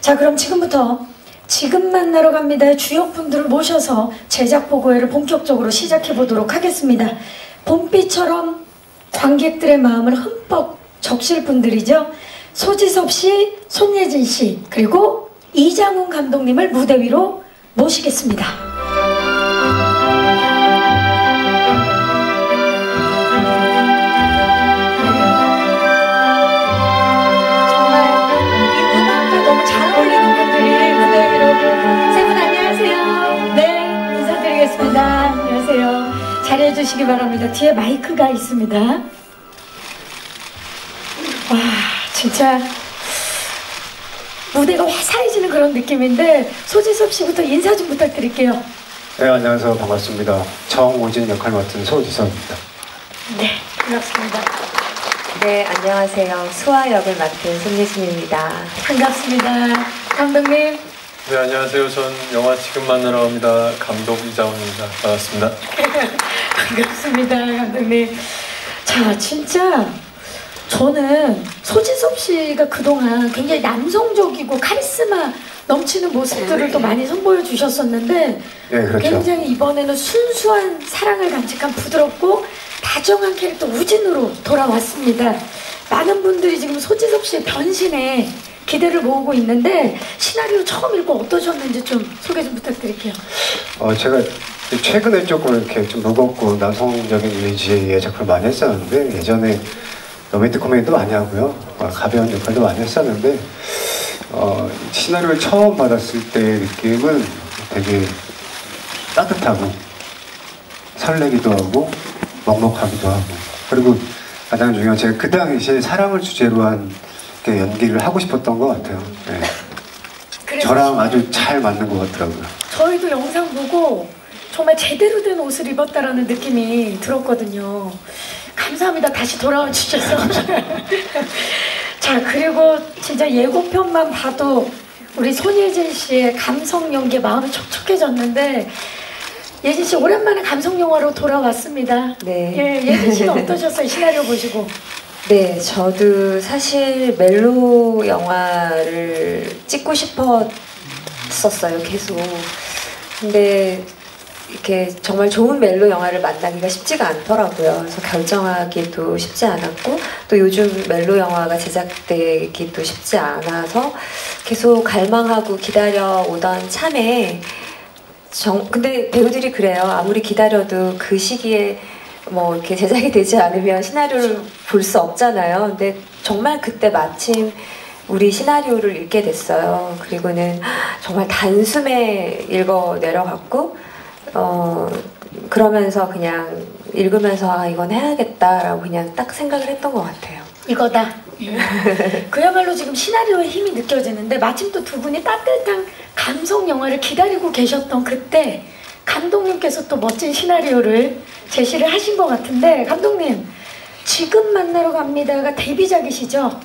자, 그럼 지금부터 지금 만나러 갑니다 주역분들을 모셔서 제작 보고회를 본격적으로 시작해 보도록 하겠습니다. 봄비처럼 관객들의 마음을 흠뻑 적실 분들이죠. 소지섭 씨, 손예진 씨, 그리고 이장훈 감독님을 무대 위로 모시겠습니다. 정말 이 음악과 너무 잘 어울리는 분들이 무대 위로. 세 분 안녕하세요. 네, 인사드리겠습니다. 안녕하세요. 잘해주시기 바랍니다. 뒤에 마이크가 있습니다. 와, 진짜 무대가 화사해지는 그런 느낌인데 소지섭 씨부터 인사 좀 부탁드릴게요. 네, 안녕하세요. 반갑습니다. 정오진 역할 맡은 소지섭입니다. 네, 반갑습니다. 네, 안녕하세요. 수아 역을 맡은 손예진입니다. 반갑습니다. 감독님. 네, 안녕하세요. 전 영화 지금 만나러 갑니다. 감독 이장훈입니다. 반갑습니다. 반갑습니다, 감독님. 자, 진짜 저는 소지섭 씨가 그동안 굉장히 남성적이고 카리스마 넘치는 모습들을 또 많이 선보여 주셨었는데, 네, 그렇죠. 굉장히 이번에는 순수한 사랑을 간직한 부드럽고 다정한 캐릭터 우진으로 돌아왔습니다. 많은 분들이 지금 소지섭 씨의 변신에 기대를 모으고 있는데 시나리오 처음 읽고 어떠셨는지 좀 소개 좀 부탁드릴게요. 제가 최근에 조금 이렇게 좀 무겁고 남성적인 이미지의 작품을 많이 했었는데, 예전에 로맨틱 코미디도 많이 하고요, 가벼운 역할도 많이 했었는데, 시나리오를 처음 받았을 때의 느낌은 되게 따뜻하고 설레기도 하고 먹먹하기도 하고, 그리고 가장 중요한, 제가 그 당시에 사랑을 주제로 한 연기를 하고 싶었던 것 같아요. 네. 저랑 아주 잘 맞는 것 같더라고요. 저희도 영상 보고 정말 제대로 된 옷을 입었다라는 느낌이 들었거든요. 감사합니다. 다시 돌아와 주셔서. 자, 그리고 진짜 예고편만 봐도 우리 손예진 씨의 감성 연기에 마음이 촉촉해졌는데, 예진 씨 오랜만에 감성 영화로 돌아왔습니다. 네. 예, 예진 씨는 어떠셨어요? 시나리오 보시고. 네, 저도 사실 멜로 영화를 찍고 싶었었어요, 계속. 근데 이렇게 정말 좋은 멜로 영화를 만나기가 쉽지가 않더라고요. 그래서 결정하기도 쉽지 않았고, 또 요즘 멜로 영화가 제작되기도 쉽지 않아서 계속 갈망하고 기다려오던 참에, 근데 배우들이 그래요. 아무리 기다려도 그 시기에 뭐 이렇게 제작이 되지 않으면 시나리오를 볼 수 없잖아요. 근데 정말 그때 마침 우리 시나리오를 읽게 됐어요. 그리고는 정말 단숨에 읽어 내려갔고, 그러면서 그냥 읽으면서 이건 해야겠다라고 그냥 딱 생각을 했던 것 같아요. 이거다. 그야말로 지금 시나리오의 힘이 느껴지는데, 마침 또 두 분이 따뜻한 감성 영화를 기다리고 계셨던 그때 감독님께서 또 멋진 시나리오를 제시를 하신 것 같은데, 감독님 지금 만나러 갑니다가 데뷔작이시죠?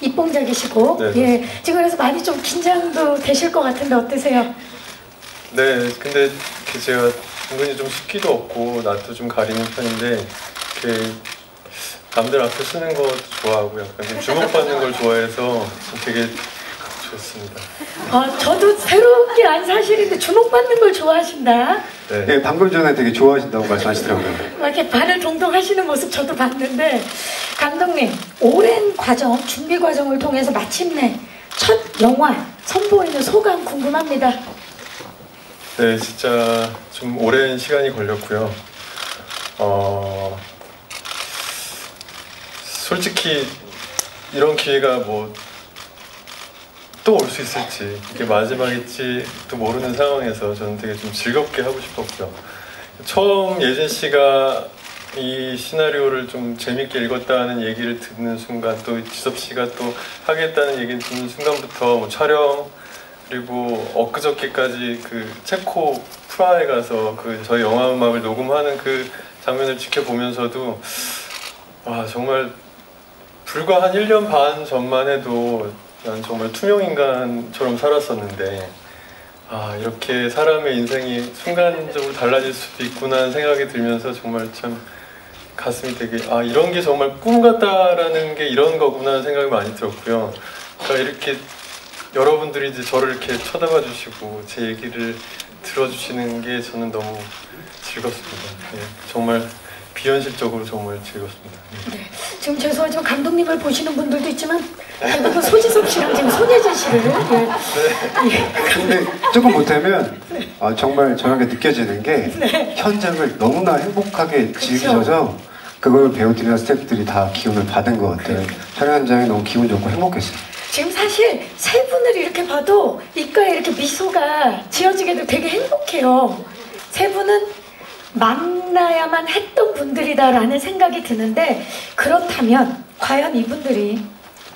입봉작이시고. 네, 예, 지금 그래서 많이 좀 긴장도 되실 것 같은데 어떠세요? 네, 근데 제가 은근히 좀 습기도 없고 낯도 좀 가리는 편인데, 이렇게 남들 앞에 쓰는 것도 좋아하고 약간 좀 주목받는 걸 좋아해서 되게 좋습니다. 저도 새롭게 안 사실인데 주목받는 걸 좋아하신다. 네. 네, 방금 전에 되게 좋아하신다고 말씀하시더라고요. 막 이렇게 발을 동동 하시는 모습 저도 봤는데, 감독님 오랜 과정, 준비 과정을 통해서 마침내 첫 영화 선보이는 소감 궁금합니다. 네, 진짜 좀 오랜 시간이 걸렸고요. 솔직히 이런 기회가 뭐 또 올 수 있을지, 이게 마지막일지 또 모르는 상황에서 저는 되게 좀 즐겁게 하고 싶었고요. 처음 예진 씨가 이 시나리오를 좀 재밌게 읽었다는 얘기를 듣는 순간, 또 지섭 씨가 또 하겠다는 얘기를 듣는 순간부터 뭐 촬영, 그리고 엊그저께까지 그 체코 프라하에 가서 그 저희 영화 음악을 녹음하는 그 장면을 지켜보면서도, 와, 정말 불과 한 1년 반 전만 해도 난 정말 투명인간처럼 살았었는데, 이렇게 사람의 인생이 순간적으로 달라질 수도 있구나 하는 생각이 들면서 정말 참 가슴이 되게, 이런 게 정말 꿈 같다라는 게 이런 거구나 하는 생각이 많이 들었고요. 그러니까 이렇게 여러분들이 이제 저를 이렇게 쳐다봐 주시고 제 얘기를 들어주시는 게 저는 너무 즐겁습니다. 예, 정말 비현실적으로 정말 즐겁습니다. 예. 네. 지금 죄송하지만 감독님을 보시는 분들도 있지만 대부분 소지섭 씨랑 지금 손예진 씨를 근데 조금 못하면 정말 저에게 느껴지는 게 현장을 너무나 행복하게 즐기셔서 그걸 배우들이나 스태프들이 다 기운을 받은 것 같아요. 촬영 현장이 너무 기분 좋고 행복했어요. 지금 사실 세 분을 이렇게 봐도 입가에 이렇게 미소가 지어지게도 되게 행복해요. 세 분은 만나야만 했던 분들이다라는 생각이 드는데 그렇다면 과연 이분들이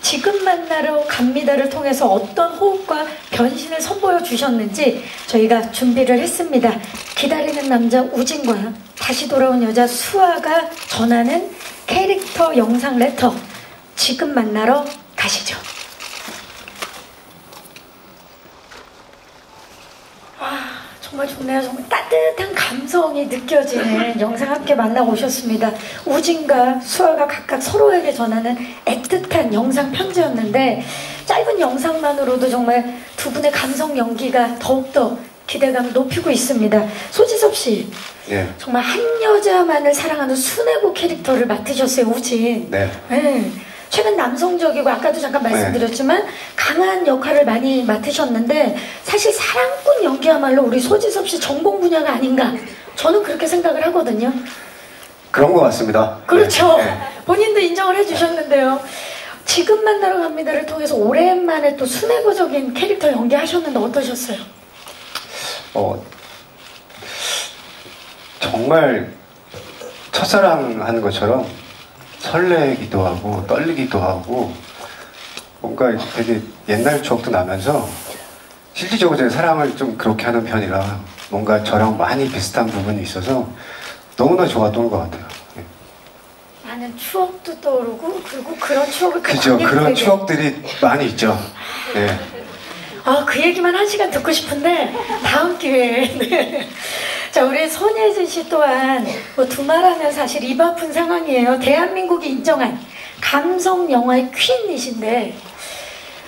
지금 만나러 갑니다를 통해서 어떤 호흡과 변신을 선보여 주셨는지 저희가 준비를 했습니다. 기다리는 남자 우진과 다시 돌아온 여자 수아가 전하는 캐릭터 영상 레터 지금 만나러 가시죠. 정말 좋네요. 정말 따뜻한 감성이 느껴지는 영상 함께 만나보셨습니다. 우진과 수아가 각각 서로에게 전하는 애틋한 영상 편지였는데 짧은 영상만으로도 정말 두 분의 감성 연기가 더욱더 기대감을 높이고 있습니다. 소지섭 씨, 네. 정말 한 여자만을 사랑하는 순애고 캐릭터를 맡으셨어요, 우진. 네. 네. 최근 남성적이고 아까도 잠깐 말씀드렸지만 강한 역할을 많이 맡으셨는데 사실 사랑꾼 연기야말로 우리 소지섭 씨 전공 분야가 아닌가 저는 그렇게 생각을 하거든요. 그런 것 같습니다. 그렇죠. 네. 본인도 인정을 해주셨는데요. 지금 만나러 갑니다를 통해서 오랜만에 또 순애고적인 캐릭터 연기하셨는데 어떠셨어요? 정말 첫사랑 하는 것처럼 설레기도 하고 떨리기도 하고 뭔가 되게 옛날 추억도 나면서 실질적으로 제 사랑을 좀 그렇게 하는 편이라 뭔가 저랑 많이 비슷한 부분이 있어서 너무나 좋았던 것 같아요. 네. 많은 추억도 떠오르고 그리고 그런 추억을 그죠. 그런 추억들이 많이 있죠. 네. 그 얘기만 한 시간 듣고 싶은데 다음 기회에 네. 자, 우리 손예진 씨 또한 뭐 두말하면 사실 입 아픈 상황이에요. 대한민국이 인정한 감성 영화의 퀸이신데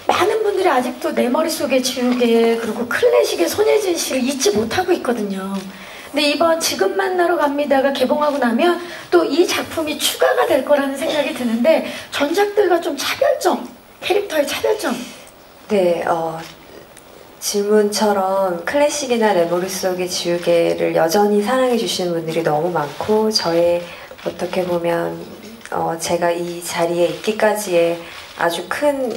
많은 분들이 아직도 내 머릿속에 지우개 그리고 클래식의 손예진 씨를 잊지 못하고 있거든요. 근데 이번 지금 만나러 갑니다가 개봉하고 나면 또 이 작품이 추가가 될 거라는 생각이 드는데 전작들과 좀 차별점, 캐릭터의 차별점. 네, 질문처럼 클래식이나 내 머릿속의 지우개를 여전히 사랑해 주시는 분들이 너무 많고 저의 어떻게 보면 제가 이 자리에 있기까지의 아주 큰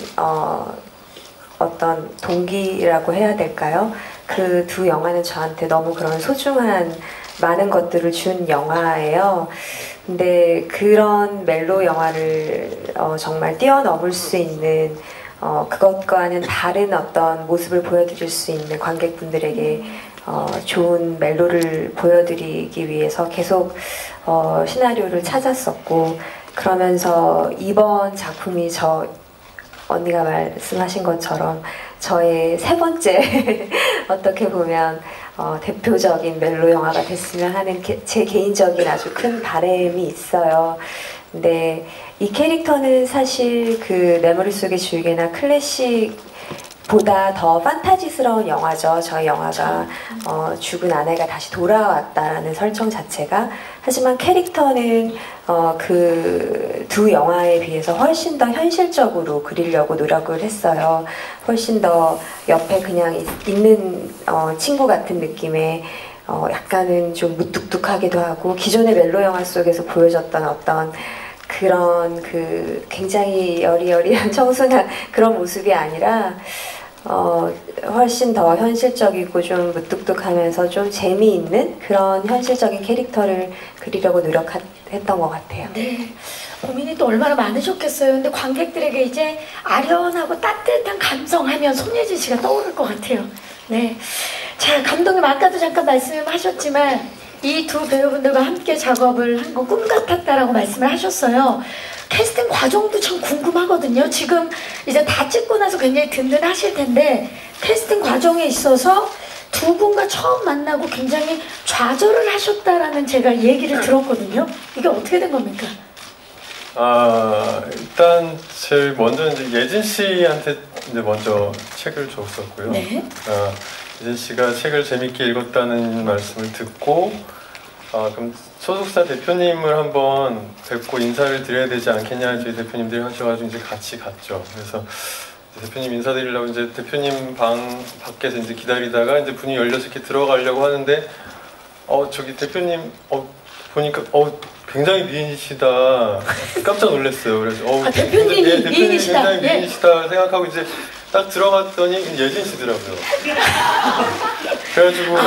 어떤 동기라고 해야 될까요? 그 두 영화는 저한테 너무 그런 소중한 많은 것들을 준 영화예요. 근데 그런 멜로 영화를 정말 뛰어넘을 수 있는 그것과는 다른 어떤 모습을 보여드릴 수 있는 관객분들에게 좋은 멜로를 보여드리기 위해서 계속 시나리오를 찾았었고 그러면서 이번 작품이 언니가 말씀하신 것처럼 저의 세 번째 어떻게 보면 대표적인 멜로 영화가 됐으면 하는 제 개인적인 아주 큰 바람이 있어요. 근데 이 캐릭터는 사실 그 내 머릿속의 지우개나 클래식보다 더 판타지스러운 영화죠. 저희 영화가 죽은 아내가 다시 돌아왔다라는 설정 자체가. 하지만 캐릭터는 그 두 영화에 비해서 훨씬 더 현실적으로 그리려고 노력을 했어요. 훨씬 더 옆에 그냥 있는 친구 같은 느낌의 약간은 좀 무뚝뚝하기도 하고 기존의 멜로 영화 속에서 보여줬던 어떤 그런 그 굉장히 여리여리한 청순한 그런 모습이 아니라 훨씬 더 현실적이고 좀 무뚝뚝하면서 좀 재미있는 그런 현실적인 캐릭터를 그리려고 노력했던 것 같아요. 네, 고민이 또 얼마나 많으셨겠어요. 근데 관객들에게 이제 아련하고 따뜻한 감성하면 손예진 씨가 떠오를 것 같아요. 네, 자 감독님 아까도 잠깐 말씀하셨지만 이 두 배우분들과 함께 작업을 한 건 꿈 같았다라고 말씀을 하셨어요. 캐스팅 과정도 참 궁금하거든요. 지금 이제 다 찍고 나서 굉장히 든든하실 텐데 캐스팅 과정에 있어서 두 분과 처음 만나고 굉장히 좌절을 하셨다라는 제가 얘기를 들었거든요. 이게 어떻게 된 겁니까? 일단 제일 먼저 이제 예진 씨한테 이제 먼저 책을 줬었고요. 네. 예진 씨가 책을 재밌게 읽었다는 말씀을 듣고 그럼 소속사 대표님을 한번 뵙고 인사를 드려야 되지 않겠냐 저희 대표님들이 하셔가지고 이제 같이 갔죠. 그래서 대표님 인사드리려고 이제 대표님 방 밖에서 이제 기다리다가 이제 문이 열려서 이렇게 들어가려고 하는데 저기 대표님 보니까 굉장히 미인이시다. 깜짝 놀랐어요. 그래서 대표님이 대표님 미인이시다. 굉장히 미인이시다 생각하고 이제 딱 들어갔더니 예진 씨더라고요. 그래가지고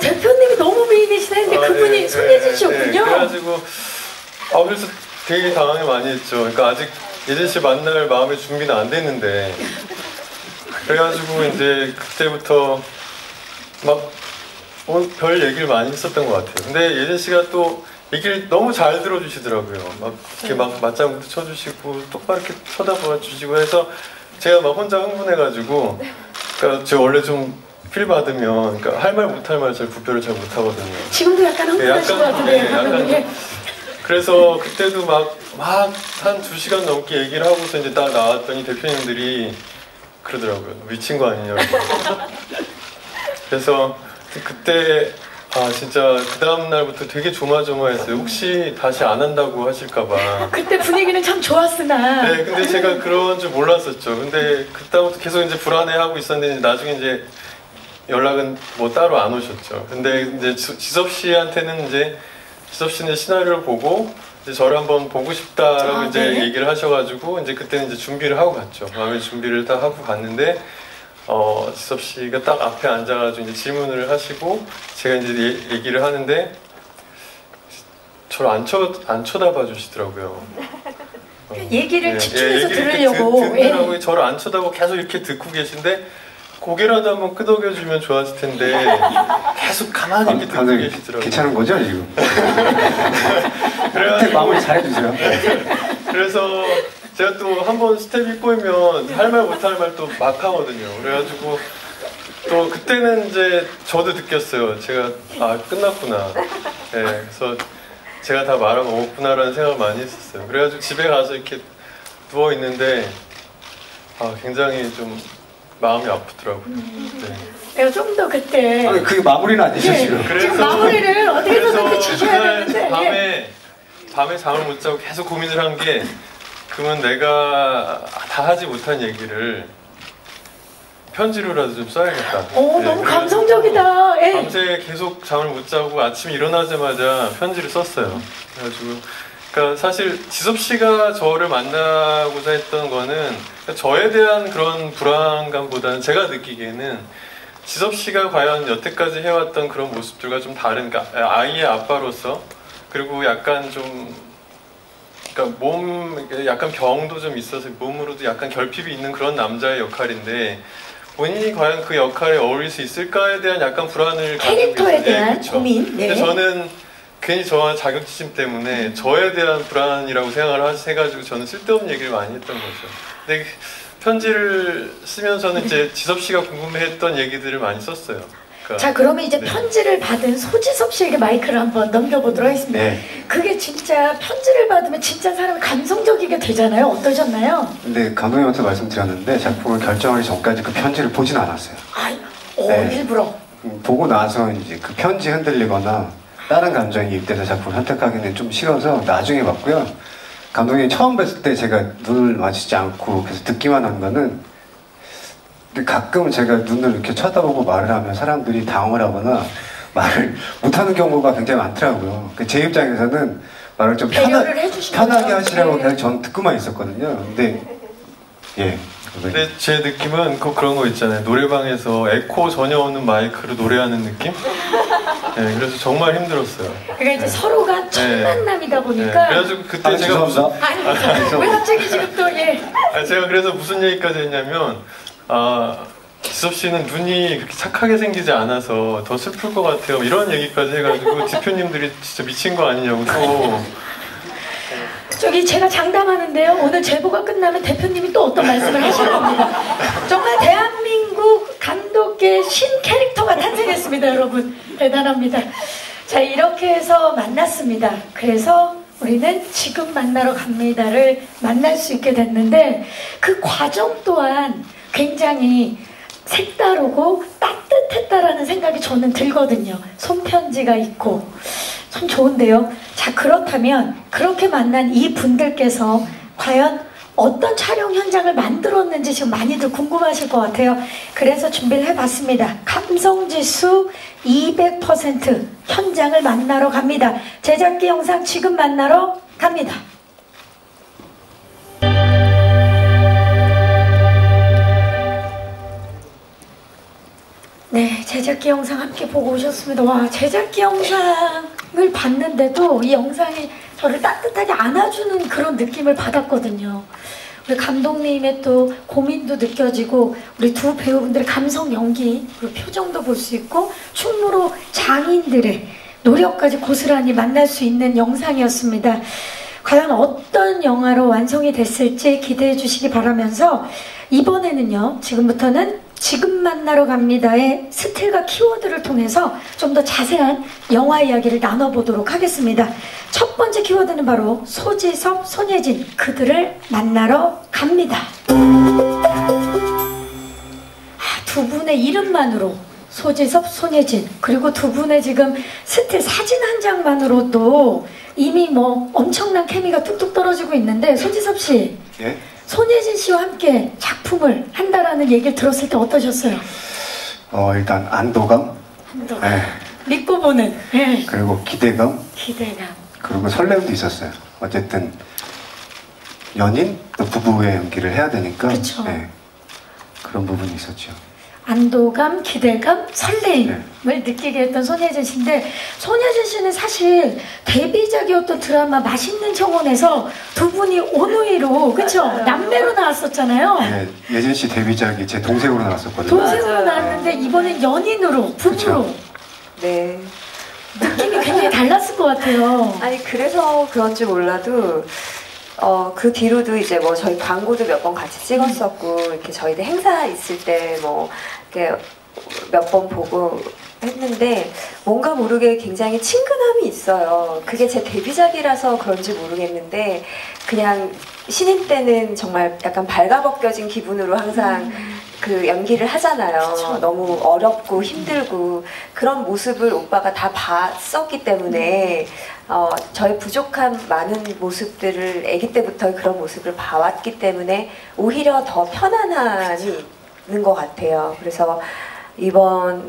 대표님이 너무 미인이시다는데 그분이 손예진 씨였군요. 그래가지고 그래서 되게 당황을 많이 했죠. 그러니까 아직 예진 씨 만날 마음의 준비는 안 됐는데 그래가지고 이제 그때부터 막 별 얘기를 많이 했었던 것 같아요. 근데 예진 씨가 또 얘기를 너무 잘 들어주시더라고요. 막 이렇게 막 맞장구도 쳐주시고 똑바로 이렇게 쳐다봐 주시고 해서 제가 막 혼자 흥분해가지고 그러니까 제가 원래 좀 필 받으면 그러니까 할 말 못할 말 잘 구별을 잘 못하거든요. 지금도 약간 흥분하신 것 같은데. 약간 그래서 그때도 막 한 2시간 넘게 얘기를 하고서 이제 딱 나왔더니 대표님들이 그러더라고요. 미친 거 아니냐고. 그래서 그때 진짜 그 다음 날부터 되게 조마조마했어요. 혹시 다시 안 한다고 하실까봐. 그때 분위기는 참 좋았으나. 네, 근데 제가 그런 줄 몰랐었죠. 근데 그다음부터 계속 이제 불안해하고 있었는데 나중에 이제 연락은 뭐 따로 안 오셨죠. 근데 이제 지섭 씨한테는 이제 지섭 씨는 시나리오를 보고 이제 저를 한번 보고 싶다라고 이제 네. 얘기를 하셔가지고 이제 그때는 이제 준비를 하고 갔죠. 마음의 준비를 딱 하고 갔는데 지섭 씨가 딱 앞에 앉아가지고 이제 질문을 하시고 제가 이제 얘기를 하는데 저를 안 쳐다봐 주시더라고요. 얘기를 집중해서 얘기를 들으려고. 듣느라고 저를 안 쳐다보고 계속 이렇게 듣고 계신데 고개라도 한번 끄덕여주면 좋았을 텐데 계속 가만히 이렇게 듣고 계시더라고요. 괜찮은 거죠 지금? 그래가지고 마무리 잘해주세요. 그래서 제가 또 한 번 스텝이 꼬이면 할 말 못할 말 또 막 하거든요. 그래가지고 또 그때는 이제 저도 느꼈어요. 제가 끝났구나. 네, 그래서 제가 다 말아먹었구나라는 생각을 많이 했었어요. 그래가지고 집에 가서 이렇게 누워 있는데 굉장히 좀 마음이 아프더라고요. 네. 내가 좀 더 그때. 그게 마무리는 아니죠 지금? 지금 마무리를 어떻게든 끝이셔야 되는데. 밤에 잠을 못 자고 계속 고민을 한 게 그러면 내가 다 하지 못한 얘기를 편지로라도 좀 써야겠다. 너무 감성적이다. 밤새 계속 잠을 못 자고 아침에 일어나자마자 편지를 썼어요. 그래가지고 그러니까 사실 지섭 씨가 저를 만나고자 했던 거는 저에 대한 그런 불안감보다는 제가 느끼기에는 지섭 씨가 과연 여태까지 해왔던 그런 모습들과 좀 다른, 그러니까 아이의 아빠로서 그리고 약간 좀 그러니까 약간 병도 좀 있어서 몸으로도 약간 결핍이 있는 그런 남자의 역할인데 본인이 과연 그 역할에 어울릴 수 있을까에 대한 약간 불안을 캐릭터에 대한 그렇죠. 고민. 네. 근데 저는 괜히 저와 자격지심 때문에 저에 대한 불안이라고 생각을 해가지고 저는 쓸데없는 얘기를 많이 했던 거죠. 근데 편지를 쓰면서는 이제 지섭 씨가 궁금해했던 얘기들을 많이 썼어요. 그러니까, 자, 그러면 이제 편지를 받은 소지섭 씨에게 마이크를 한번 넘겨보도록 하겠습니다. 네. 그게 진짜 편지를 받으면 진짜 사람이 감성적이게 되잖아요. 어떠셨나요? 근데 감독님한테 말씀드렸는데 작품을 결정하기 전까지 그 편지를 보진 않았어요. 네. 일부러. 보고 나서 이제 그 편지 흔들리거나 다른 감정이 입돼서 작품을 선택하기는 좀 싫어서 나중에 봤고요. 감독님 처음 뵀을 때 제가 눈을 마주치지 않고 계속 듣기만 한 거는 근데 가끔 제가 눈을 이렇게 쳐다보고 말을 하면 사람들이 당황을 하거나 말을 못하는 경우가 굉장히 많더라고요. 제 입장에서는 말을 좀 편하게 하시라고 그냥 전 듣고만 있었거든요. 근데 근데 제 느낌은 꼭 그런 거 있잖아요. 노래방에서 에코 전혀 없는 마이크로 노래하는 느낌? 네, 그래서 정말 힘들었어요. 그러니까 이제 서로가 첫 만남이다 보니까. 그래가지고 그때 제가 왜 갑자기 지금 또 제가 그래서 무슨 얘기까지 했냐면 지섭 씨는 눈이 그렇게 착하게 생기지 않아서 더 슬플 것 같아요. 이런 얘기까지 해가지고 대표님들이 진짜 미친 거 아니냐고 또. 저기 제가 장담하는데요. 오늘 제보가 끝나면 대표님이 또 어떤 말씀을 하실 겁니다. 정말 대한민국 감독계 신 캐릭터가 탄생했습니다, 여러분. 대단합니다. 자, 이렇게 해서 만났습니다. 그래서 우리는 지금 만나러 갑니다를 만날 수 있게 됐는데 그 과정 또한 굉장히 색다르고 따뜻했다라는 생각이 저는 들거든요. 손편지가 있고 참 좋은데요. 자, 그렇다면 그렇게 만난 이 분들께서 과연 어떤 촬영 현장을 만들었는지 지금 많이들 궁금하실 것 같아요. 그래서 준비를 해봤습니다. 감성지수 200% 현장을 만나러 갑니다. 제작기 영상 지금 만나러 갑니다. 네, 제작기 영상 함께 보고 오셨습니다. 와, 제작기 영상을 봤는데도 이 영상이 저를 따뜻하게 안아주는 그런 느낌을 받았거든요. 우리 감독님의 또 고민도 느껴지고 우리 두 배우분들의 감성 연기 그리고 표정도 볼 수 있고 충무로 장인들의 노력까지 고스란히 만날 수 있는 영상이었습니다. 과연 어떤 영화로 완성이 됐을지 기대해 주시기 바라면서 이번에는요, 지금부터는 지금 만나러 갑니다의 스틸과 키워드를 통해서 좀 더 자세한 영화 이야기를 나눠보도록 하겠습니다. 첫 번째 키워드는 바로 소지섭, 손예진, 그들을 만나러 갑니다. 두 분의 이름만으로 소지섭, 손예진, 그리고 두 분의 지금 스틸 사진 한 장만으로도 이미 뭐 엄청난 케미가 뚝뚝 떨어지고 있는데, 소지섭 씨, 예? 손예진 씨와 함께 작품을 한다라는 얘기를 들었을 때 어떠셨어요? 일단 안도감, 한동안 예. 믿고 보는, 예. 그리고 기대감, 기대감. 그리고 설렘도 있었어요. 어쨌든 연인 또 부부의 연기를 해야 되니까 그쵸. 예. 그런 부분이 있었죠. 안도감, 기대감, 설레임을 느끼게 했던 손예진 씨인데, 손예진 씨는 사실 데뷔작이었던 드라마 맛있는 정원에서 두 분이 온우이로, 그쵸? 남매로 나왔었잖아요. 예, 예진 씨 데뷔작이 제 동생으로 나왔었거든요. 동생으로 맞아요. 나왔는데 이번엔 연인으로, 부부로. 그쵸. 네. 느낌이 굉장히 달랐을 것 같아요. 아니 그래서 그런지 몰라도 그 뒤로도 이제 뭐 저희 광고도 몇 번 같이 찍었었고, 이렇게 저희들 행사 있을 때 뭐 이렇게 몇 번 보고 했는데 뭔가 모르게 굉장히 친근함이 있어요. 그게 제 데뷔작이라서 그런지 모르겠는데 그냥 신인 때는 정말 약간 발가벗겨진 기분으로 항상 그 연기를 하잖아요. 그쵸. 너무 어렵고 힘들고 그런 모습을 오빠가 다 봤었기 때문에 저의 부족한 많은 모습들을 아기 때부터 그런 모습을 봐왔기 때문에 오히려 더 편안함이 있는 것 같아요. 그래서 이번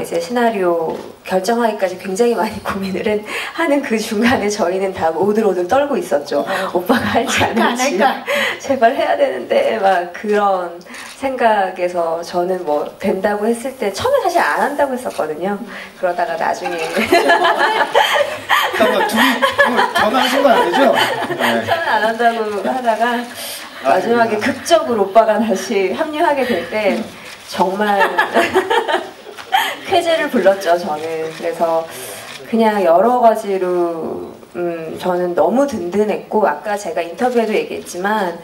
이제 시나리오 결정하기까지 굉장히 많이 고민을 하는 그 중간에 저희는 다 오들오들 떨고 있었죠. 오빠가 할지 안 할까, 안 할지 할까? 제발 해야 되는데 막 그런 생각에서 저는 뭐 된다고 했을 때 처음에 사실 안 한다고 했었거든요. 그러다가 나중에 잠깐만, 둘이 전화하신 거 아니죠? 네. 처음에 안 한다고 하다가 마지막에 극적으로 오빠가 다시 합류하게 될 때 정말 쾌재를 불렀죠, 저는. 그래서 그냥 여러 가지로 저는 너무 든든했고, 아까 제가 인터뷰에도 얘기했지만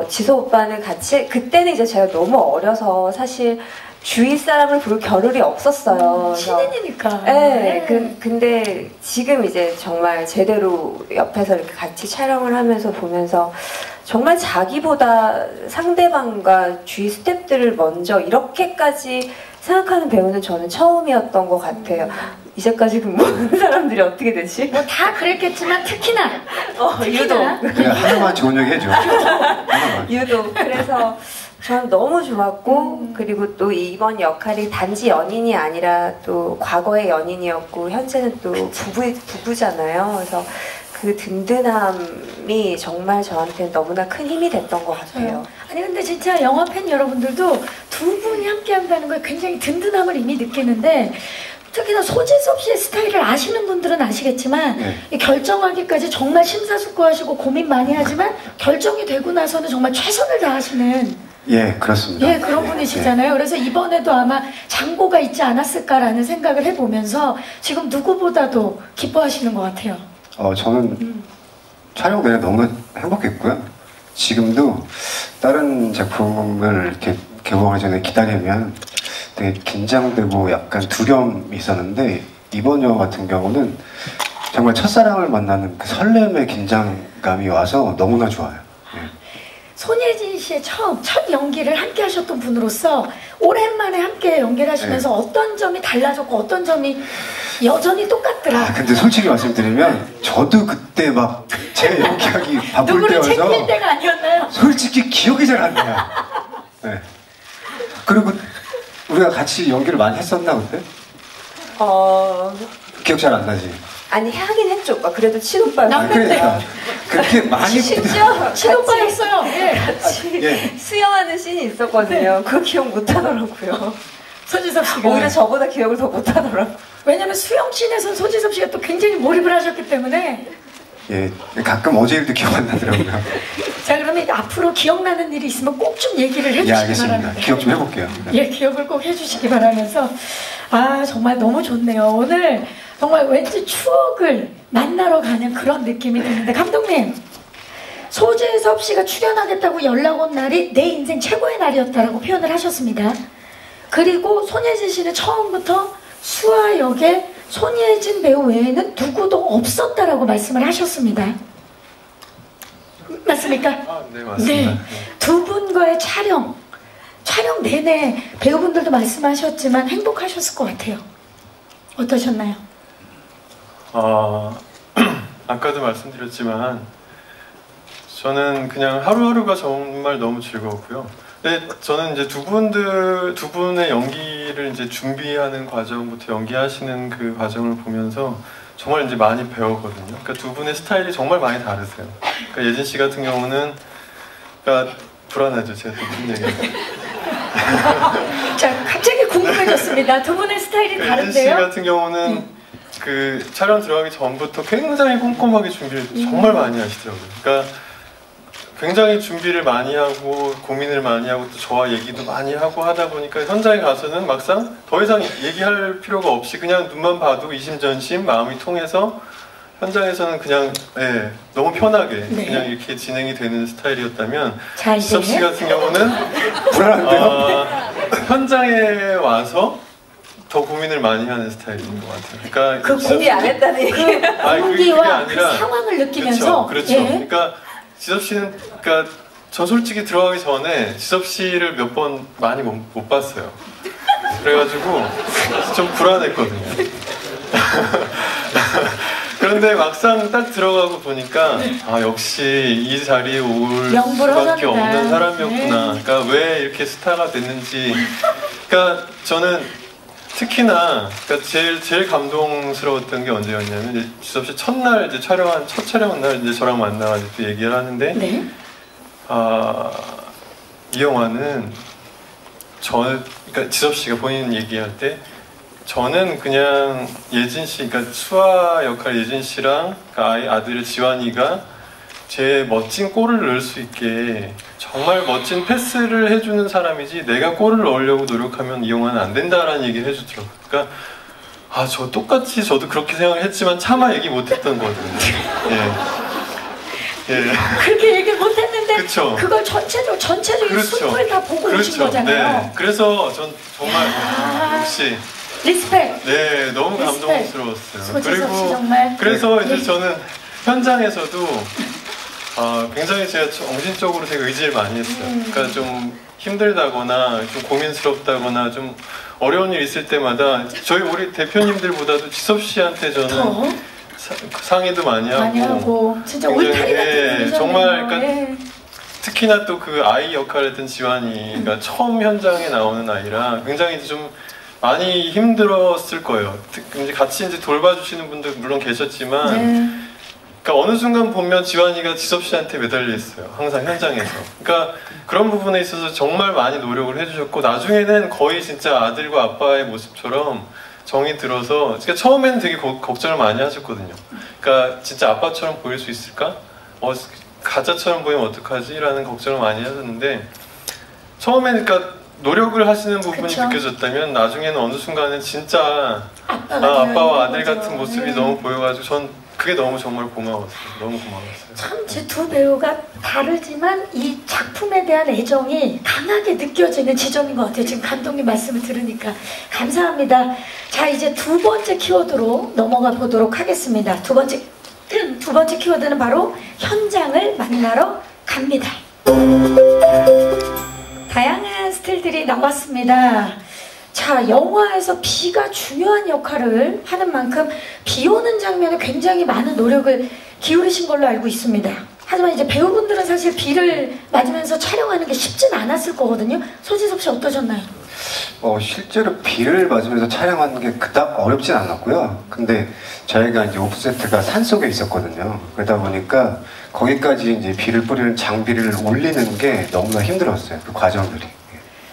지소 오빠는 같이, 그때는 이제 제가 너무 어려서 사실 주위 사람을 볼 겨를이 없었어요. 그래서 신인이니까. 네, 근데 지금 이제 정말 제대로 옆에서 이렇게 같이 촬영을 하면서 보면서 정말 자기보다 상대방과 주위 스태프들을 먼저 이렇게까지 생각하는 배우는 저는 처음이었던 것 같아요. 이제까지 근무하는 사람들이 어떻게 되지? 뭐 다 그랬겠지만 특히나 유독. 그냥 하나만 좋은 얘기 해줘. 하나만. 유독. 그래서 저는 너무 좋았고, 그리고 또 이번 역할이 단지 연인이 아니라 또 과거의 연인이었고, 현재는 또 부부잖아요. 그래서 그 든든함이 정말 저한테 너무나 큰 힘이 됐던 것 같아요. 아니 근데 진짜 영화 팬 여러분들도 두 분이 함께 한다는 걸 굉장히 든든함을 이미 느끼는데, 특히나 소지섭 씨의 스타일을 아시는 분들은 아시겠지만 이 결정하기까지 정말 심사숙고하시고 고민 많이 하지만 결정이 되고 나서는 정말 최선을 다하시는 예, 그렇습니다. 예, 그런 분이시잖아요. 그래서 이번에도 아마 장고가 있지 않았을까라는 생각을 해보면서 지금 누구보다도 기뻐하시는 것 같아요. 저는 촬영 내내 너무 행복했고요. 지금도 다른 작품을 이렇게 개봉하기 전에 기다리면 되게 긴장되고 약간 두려움이 있었는데, 이번 영화 같은 경우는 정말 첫사랑을 만나는 그 설렘의 긴장감이 와서 너무나 좋아요. 예. 손예진 씨의 첫 연기를 함께 하셨던 분으로서 오랜만에 함께 연기를 하시면서 어떤 점이 달라졌고 어떤 점이 여전히 똑같더라. 근데 솔직히 말씀드리면 저도 그때 막 제 연기하기 바쁠 누구를 때여서 챙길 때가 아니었나요? 솔직히 기억이 잘 안 나요. 네. 그리고 우리가 같이 연기를 많이 했었나 그때? 기억 잘 안 나지? 아니 하긴 했죠. 오빠. 그래도 친오빠였어요. 남편인데요. 그렇게 많이 심지어 친오빠였어요. 예. 같이 예. 수영하는 씬이 있었거든요. 그거 기억 못하더라고요. 소지섭 씨가. 오히려 저보다 기억을 더 못하더라고요. 왜냐면 수영씬에선 소지섭 씨가 또 굉장히 몰입을 하셨기 때문에. 예, 가끔 어제 일도 기억 안 나더라고요. 자, 그러면 앞으로 기억나는 일이 있으면 꼭 좀 얘기를 예, 해주시기 알겠습니다. 바랍니다. 기억 좀 해볼게요. 예, 기억을 꼭 해주시기 바라면서 정말 너무 좋네요. 오늘 정말 왠지 추억을 만나러 가는 그런 느낌이 드는데 감독님, 소재섭 씨가 출연하겠다고 연락 온 날이 내 인생 최고의 날이었다라고 표현을 하셨습니다. 그리고 손예진 씨는 처음부터 수아 역에 손예진 배우 외에는 누구도 없었다라고 말씀을 하셨습니다. 맞습니까? 네, 맞습니다. 네. 두 분과의 촬영 내내 배우분들도 말씀하셨지만 행복하셨을 것 같아요. 어떠셨나요? 아까도 말씀드렸지만 저는 그냥 하루하루가 정말 너무 즐거웠고요. 근데 저는 이제 두 분의 연기를 이제 준비하는 과정부터 연기하시는 그 과정을 보면서 정말 이제 많이 배웠거든요. 그러니까 두 분의 스타일이 정말 많이 다르세요. 그러니까 예진 씨 같은 경우는 그러니까 불안하죠. 제가 또 무슨 얘기를. 자, 갑자기 궁금해졌습니다. 두 분의 스타일이 예진 씨 다른데요? 같은 경우는 그 촬영 들어가기 전부터 굉장히 꼼꼼하게 준비를 정말 많이 하시더라고요. 그러니까 굉장히 준비를 많이 하고 고민을 많이 하고 또 저와 얘기도 많이 하고 하다 보니까 현장에 가서는 막상 더 이상 얘기할 필요가 없이 그냥 눈만 봐도 이심전심 마음이 통해서 현장에서는 그냥 너무 편하게 그냥 이렇게 진행이 되는 스타일이었다면 자, 이제 지섭 씨 같은 경우는 불안한데요? 현장에 와서 더 고민을 많이 하는 스타일인 것 같아요. 그러니까 그 준비 안 했다는 얘기. 공기와 그 상황을 느끼면서 그렇죠. 예. 그러니까 지섭 씨는 그러니까 저 솔직히 들어가기 전에 지섭 씨를 몇 번 많이 못 봤어요. 그래가지고 좀 불안했거든요. 그런데 막상 딱 들어가고 보니까 역시 이 자리에 올 수밖에 없는 사람이었구나. 그러니까 왜 이렇게 스타가 됐는지. 그러니까 저는 특히나 그러니까 제일 감동스러웠던 게 언제였냐면 이제 지섭 씨 첫날 이제 첫 촬영 날 이제 저랑 만나가지고 또 얘기를 하는데 이 영화는 그러니까 지섭 씨가 본인 얘기할 때 저는 그냥 예진 씨, 그러니까 수아 역할 예진 씨랑 그 아들의 지환이가 제 멋진 골을 넣을 수 있게 정말 멋진 패스를 해주는 사람이지 내가 골을 넣으려고 노력하면 이 영화는 안 된다라는 얘기를 해주더라고요. 그러니까 저 똑같이 저도 그렇게 생각을 했지만 차마 얘기 못했던 거거든요. 예. 그렇게 얘기를 못했는데 그쵸. 그걸 전체적인 숲을 다 보고 오신 거잖아요. 네. 그래서 전 정말 역시 리스펙. 네, 너무 리스펙. 감동스러웠어요. 소지섭 씨 정말. 그래서 이제 저는 현장에서도 굉장히 제가 정신적으로 되게 의지를 많이 했어요. 그러니까 좀 힘들다거나 좀 고민스럽다거나 좀 어려운 일 있을 때마다 우리 대표님들보다도 지섭 씨한테 저는 상의도 많이 하고 진짜 울타리 같은 분이잖아요. 정말 그러니까 특히나 또 그 아이 역할을 했던 지환이가 처음 현장에 나오는 아이라 굉장히 좀 많이 힘들었을 거예요. 이제 같이 이제 돌봐주시는 분들 물론 계셨지만 그러니까 어느 순간 보면 지환이가 지섭 씨한테 매달려 있어요. 항상 현장에서. 그러니까 그런 부분에 있어서 정말 많이 노력을 해주셨고 나중에는 거의 진짜 아들과 아빠의 모습처럼 정이 들어서 그러니까 처음에는 되게 걱정을 많이 하셨거든요. 그러니까 진짜 아빠처럼 보일 수 있을까? 가짜처럼 보이면 어떡하지? 라는 걱정을 많이 하셨는데 처음에는 그러니까 노력을 하시는 부분이 느껴졌다면 나중에는 어느 순간은 진짜 아빠와 아들 같은 모습이 너무 보여가지고 전 그게 너무 정말 고마웠어요. 너무 고마웠어요. 참 제 두 배우가 다르지만 이 작품에 대한 애정이 강하게 느껴지는 지점인 것 같아요. 지금 감독님 말씀을 들으니까 감사합니다. 자, 이제 두 번째 키워드로 넘어가 보도록 하겠습니다. 두 번째 키워드는 바로 현장을 만나러 갑니다. 다양한 스틸들이 나왔습니다. 자, 영화에서 비가 중요한 역할을 하는 만큼 비 오는 장면에 굉장히 많은 노력을 기울이신 걸로 알고 있습니다. 하지만 이제 배우분들은 사실 비를 맞으면서 촬영하는 게 쉽진 않았을 거거든요. 소지섭 씨 어떠셨나요? 실제로 비를 맞으면서 촬영하는 게 그닥 어렵진 않았고요. 근데 저희가 이제 오프세트가 산속에 있었거든요. 그러다 보니까 거기까지 이제 비를 뿌리는 장비를 올리는 게 너무나 힘들었어요. 그 과정들이.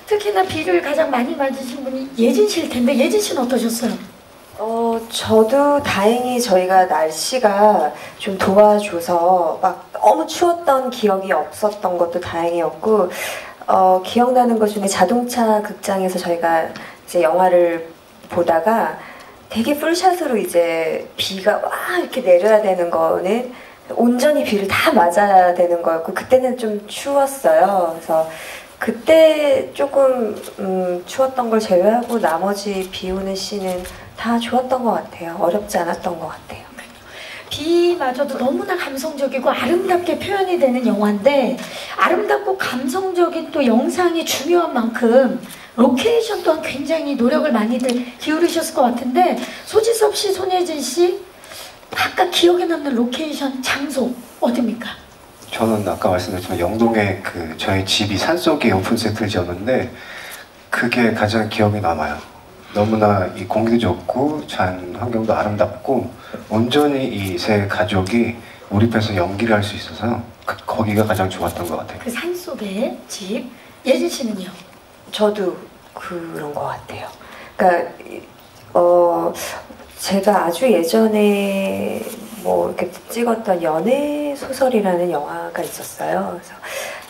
특히나 비를 가장 많이 맞으신 분이 예진 씨일 텐데 예진 씨는 어떠셨어요? 저도 다행히 저희가 날씨가 좀 도와줘서 막 너무 추웠던 기억이 없었던 것도 다행이었고, 기억나는 것 중에 자동차 극장에서 저희가 이제 영화를 보다가 되게 풀샷으로 이제 비가 와 이렇게 내려야 되는 거는 온전히 비를 다 맞아야 되는 거였고, 그때는 좀 추웠어요. 그래서 그때 조금 추웠던 걸 제외하고 나머지 비 오는 씬은 다 좋았던 것 같아요. 어렵지 않았던 것 같아요. 비마저도 너무나 감성적이고 아름답게 표현이 되는 영화인데, 아름답고 감성적인 또 영상이 중요한 만큼 로케이션 또한 굉장히 노력을 많이들 기울이셨을 것 같은데, 소지섭 씨, 손예진 씨 각각 기억에 남는 로케이션 장소 어디입니까? 저는 아까 말씀드렸지만 영동에 저희 집이 산속에 오픈 세트를 지었는데 그게 가장 기억에 남아요. 너무나 이 공기도 좋고 자연 환경도 아름답고 온전히 이 세 가족이 몰입해서 연기를 할 수 있어서 거기가 가장 좋았던 것 같아요. 그 산속의 집. 예진 씨는요? 저도 그런 것 같아요. 그러니까 제가 아주 예전에 뭐 이렇게 찍었던 연애 소설이라는 영화가 있었어요. 그래서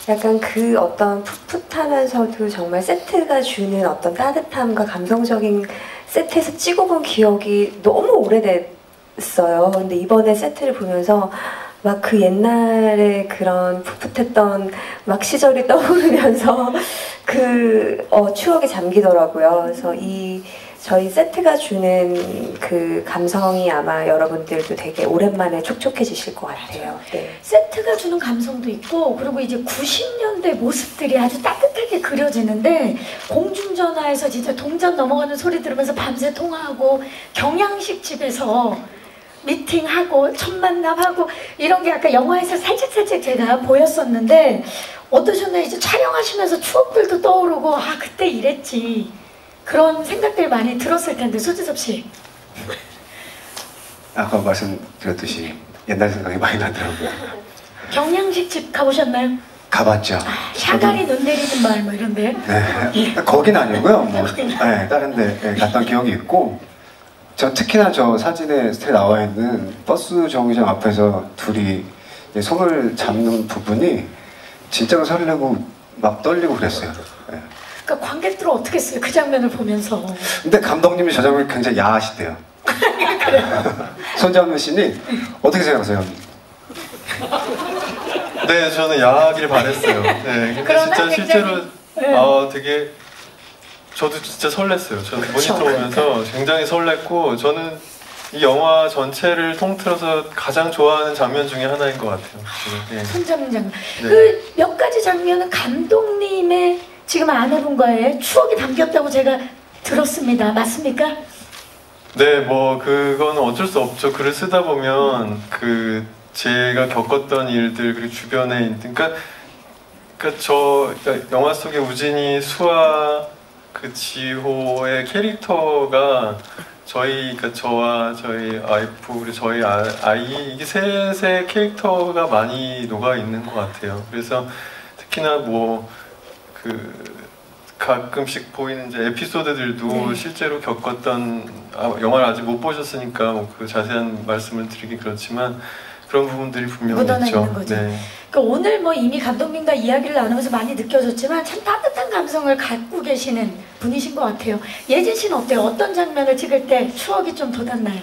약간 그 어떤 풋풋하면서도 정말 세트가 주는 어떤 따뜻함과 감성적인 세트에서 찍어본 기억이 너무 오래됐어요. 근데 이번에 세트를 보면서 막 그 옛날에 그런 풋풋했던 막 시절이 떠오르면서 추억에 잠기더라고요. 그래서 저희 세트가 주는 그 감성이 아마 여러분들도 되게 오랜만에 촉촉해지실 것 같아요. 네. 세트가 주는 감성도 있고, 그리고 이제 90년대 모습들이 아주 따뜻하게 그려지는데, 공중전화에서 진짜 동전 넘어가는 소리 들으면서 밤새 통화하고, 경양식 집에서 미팅하고 첫 만남하고 이런 게 아까 영화에서 살짝살짝 제가 보였었는데 어떠셨나요? 이제 촬영하시면서 추억들도 떠오르고, 아 그때 이랬지, 그런 생각들 많이 들었을 텐데, 소지섭 씨. 아까 말씀드렸듯이 옛날 생각이 많이 나더라고요. 경양식 집 가보셨나요? 가봤죠. 샤가리 눈 내리는 말 뭐 이런데. 네, 거긴 아니고요. 뭐, 네, 다른 데 갔던 기억이 있고, 특히나 저 사진에 스틸 나와 있는 버스 정류장 앞에서 둘이 손을 잡는 부분이 진짜로 설레고 막 떨리고 그랬어요. 네. 그러니까 관객들은 어떻게 했어요? 그 장면을 보면서. 근데 감독님이 저 장면을 굉장히 야하시대요. 손잡는 씬이 어떻게 생각하세요? 네, 저는 야하길 바랬어요. 네, 근데 진짜 실제로 되게 저도 진짜 설렜어요. 저는 모니터 보면서 굉장히 설렜고, 저는 이 영화 전체를 통틀어서 가장 좋아하는 장면 중에 하나인 것 같아요. 네. 손잡는 장면. 네. 그 몇 가지 장면은 감독님의 지금 아내분과의 추억이 담겼다고 제가 들었습니다. 맞습니까? 네, 뭐 그건 어쩔 수 없죠. 글을 쓰다 보면 제가 겪었던 일들, 그리고 주변에 있는, 그러니까 영화 속의 우진이, 수아, 그 지호의 캐릭터가 그러니까 저와 저희 와이프, 그리고 저희 아이, 이게 셋의 캐릭터가 많이 녹아 있는 것 같아요. 그래서 특히나 가끔씩 보이는 이제 에피소드들도 실제로 겪었던, 영화를 아직 못 보셨으니까 그 자세한 말씀을 드리기 그렇지만 그런 부분들이 분명히 있죠. 있는 거죠. 네. 그러니까 오늘 이미 감독님과 이야기를 나누면서 많이 느껴졌지만 참 따뜻한 감성을 갖고 계시는 분이신 것 같아요. 예진 씨는 어때요? 어떤 장면을 찍을 때 추억이 좀 돋았나요?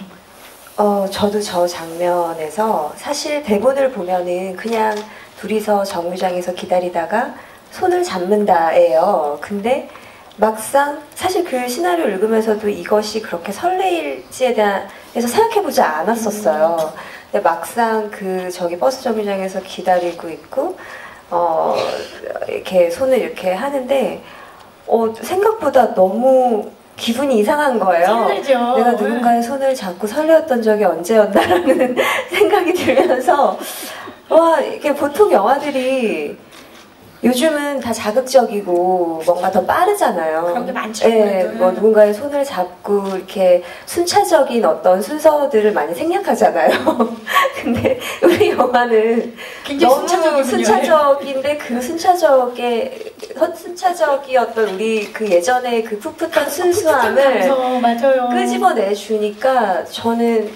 저도 저 장면에서 사실 대본을 보면은 그냥 둘이서 정류장에서 기다리다가 손을 잡는다예요. 근데 막상 사실 그 시나리오를 읽으면서도 이것이 그렇게 설레일지에 대해서 생각해보지 않았었어요. 근데 막상 그 저기 버스 정류장에서 기다리고 있고 이렇게 손을 이렇게 하는데 생각보다 너무 기분이 이상한 거예요. 설레죠. 내가 누군가의 손을 잡고 설레었던 적이 언제였나라는 생각이 들면서 와 이게 보통 영화들이 요즘은 다 자극적이고 뭔가 더 빠르잖아요. 그런 게 많죠. 네, 뭐 누군가의 손을 잡고 이렇게 순차적인 어떤 순서들을 많이 생략하잖아요. 근데 우리 영화는 굉장히 너무 순차적이군요. 순차적인데 그 순차적이었던 우리 그 예전에 그 풋풋한 순수함을 감성, 맞아요. 끄집어내 주니까 저는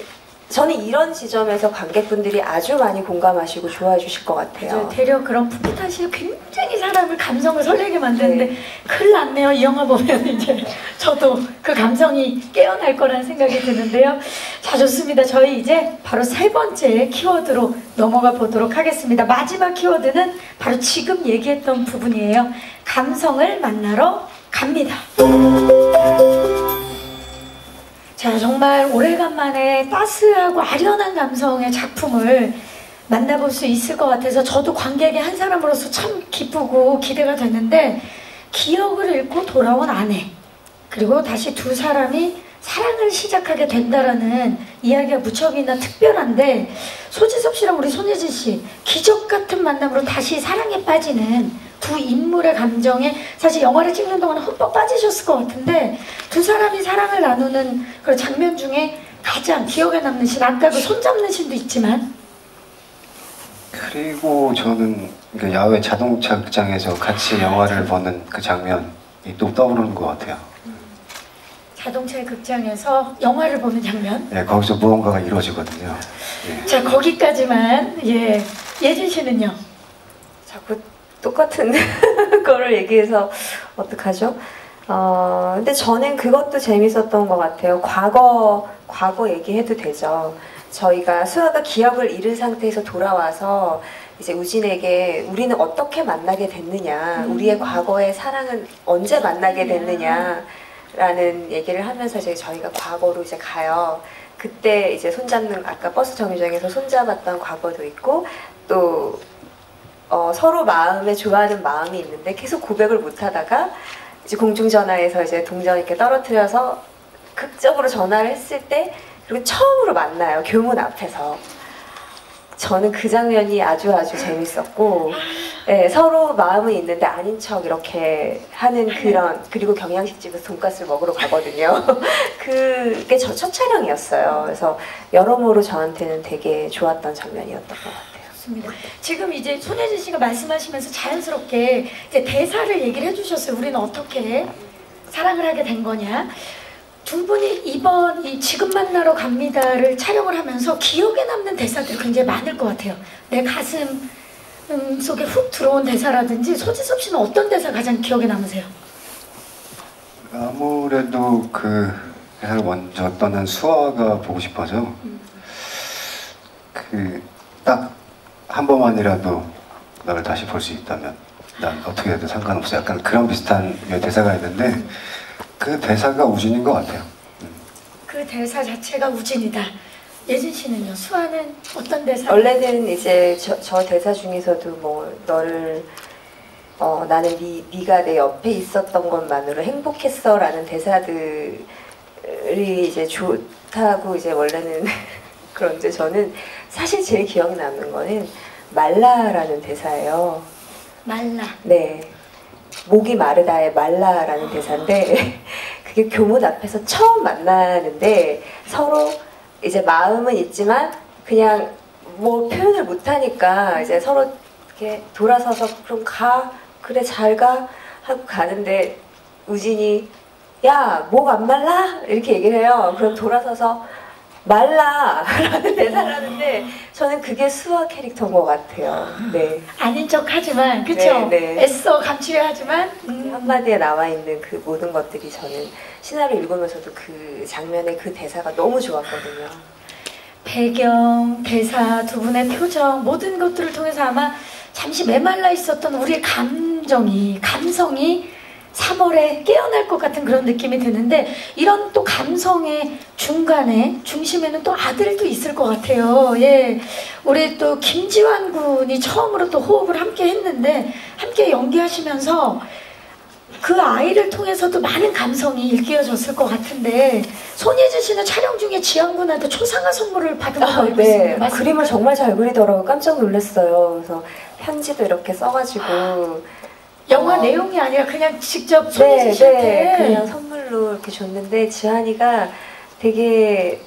이런 지점에서 관객분들이 아주 많이 공감하시고 좋아해 주실 것 같아요. 맞아요. 되려 그런 풋풋한 시 굉장히 사람을 감성을 설레게 만드는데 큰일 났네요. 이 영화 보면 이제 저도 그 감성이 깨어날 거라는 생각이 드는데요. 자, 좋습니다. 저희 이제 바로 세 번째 키워드로 넘어가 보도록 하겠습니다. 마지막 키워드는 바로 지금 얘기했던 부분이에요. 감성을 만나러 갑니다. 자, 정말 오래간만에 따스하고 아련한 감성의 작품을 만나볼 수 있을 것 같아서 저도 관객의 한 사람으로서 참 기쁘고 기대가 됐는데, 기억을 잃고 돌아온 아내, 그리고 다시 두 사람이 사랑을 시작하게 된다라는 이야기가 무척이나 특별한데, 소지섭 씨랑 우리 손예진 씨 기적 같은 만남으로 다시 사랑에 빠지는 두 인물의 감정에 사실 영화를 찍는 동안 흠뻑 빠지셨을 것 같은데, 두 사람이 사랑을 나누는 그런 장면 중에 가장 기억에 남는 씬, 아까 그 손잡는 씬도 있지만, 그리고 저는 그 야외 자동차 극장에서 같이 영화를 보는 그 장면이 또 떠오르는 것 같아요. 자동차 극장에서 영화를 보는 장면. 예, 거기서 무언가가 이루어지거든요. 예. 자, 거기까지만. 예, 예진 씨는요? 자꾸 똑같은 거를 얘기해서 어떡하죠? 근데 저는 그것도 재밌었던 것 같아요. 과거 얘기해도 되죠. 저희가 수아가 기억을 잃은 상태에서 돌아와서 이제 우진에게 우리는 어떻게 만나게 됐느냐, 우리의 과거의 사랑은 언제 만나게 됐느냐 라는 얘기를 하면서 이제 저희가 과거로 이제 가요. 그때 이제 손잡는, 아까 버스 정류장에서 손잡았던 과거도 있고, 또 서로 마음에 좋아하는 마음이 있는데 계속 고백을 못 하다가 이제 공중전화에서 이제 동전 이렇게 떨어뜨려서 극적으로 전화를 했을 때, 그리고 처음으로 만나요. 교문 앞에서. 저는 그 장면이 아주 재밌었고, 네, 서로 마음은 있는데 아닌 척 이렇게 하는 그런, 그리고 경양식집에서 돈가스를 먹으러 가거든요. 그게 저 첫 촬영이었어요. 그래서 여러모로 저한테는 되게 좋았던 장면이었던 것 같아요. 좋습니다. 지금 이제 손예진 씨가 말씀하시면서 자연스럽게 이제 대사를 얘기를 해주셨어요. 우리는 어떻게 사랑을 하게 된 거냐. 두 분이 이번 이 지금 만나러 갑니다를 촬영을 하면서 기억에 남는 대사들이 굉장히 많을 것 같아요. 내 가슴 속에 훅 들어온 대사라든지. 소지섭 씨는 어떤 대사 가장 기억에 남으세요? 아무래도 그 회사를 먼저 떠난 수아가 보고 싶어서 그 딱 한 번만이라도 너를 다시 볼 수 있다면 난 어떻게 해도 상관없어. 약간 그런 비슷한 대사가 있는데 그 대사가 우진인 것 같아요. 그 대사 자체가 우진이다. 예진 씨는요? 수아는 어떤 대사? 원래는 이제 저 대사 중에서도 뭐 너를 나는 네가 내 옆에 있었던 것만으로 행복했어라는 대사들이 이제 좋다고 이제 원래는 그런데 저는 사실 제일 기억에 남는 거는 말라라는 대사예요. 말라. 네. 목이 마르다의 말라라는 대사인데 그게 교문 앞에서 처음 만나는데 서로 이제 마음은 있지만 그냥 뭐 표현을 못하니까 이제 서로 이렇게 돌아서서 그럼 가, 그래 잘 가 하고 가는데 우진이 야, 목 안 말라? 이렇게 얘기를 해요. 그럼 돌아서서 말라! 라는 대사를 하는데 저는 그게 수아 캐릭터인 것 같아요. 네. 아닌 척 하지만, 그쵸? 네, 네. 애써 감추려 하지만, 한마디에 나와 있는 그 모든 것들이 저는 시나리오 읽으면서도 그 장면의 그 대사가 너무 좋았거든요. 배경, 대사, 두 분의 표정 모든 것들을 통해서 아마 잠시 메말라 있었던 우리의 감성이 3월에 깨어날 것 같은 그런 느낌이 드는데 이런 또 감성의 중간에 중심에는 또 아들도 있을 것 같아요. 예, 우리 또 김지환 군이 처음으로 또 호흡을 함께 했는데 함께 연기하시면서 그 아이를 통해서도 많은 감성이 일깨워졌을 것 같은데 손예진 씨는 촬영 중에 지한 군한테 초상화 선물을 받은 걸로 알고 있습니다. 네, 맞습니까? 그림을 정말 잘 그리더라고요. 깜짝 놀랐어요. 그래서 편지도 이렇게 써가지고 영화 내용이 아니라 그냥 직접 네, 손예진 씨한테 네, 그냥 선물로 이렇게 줬는데 지한이가 되게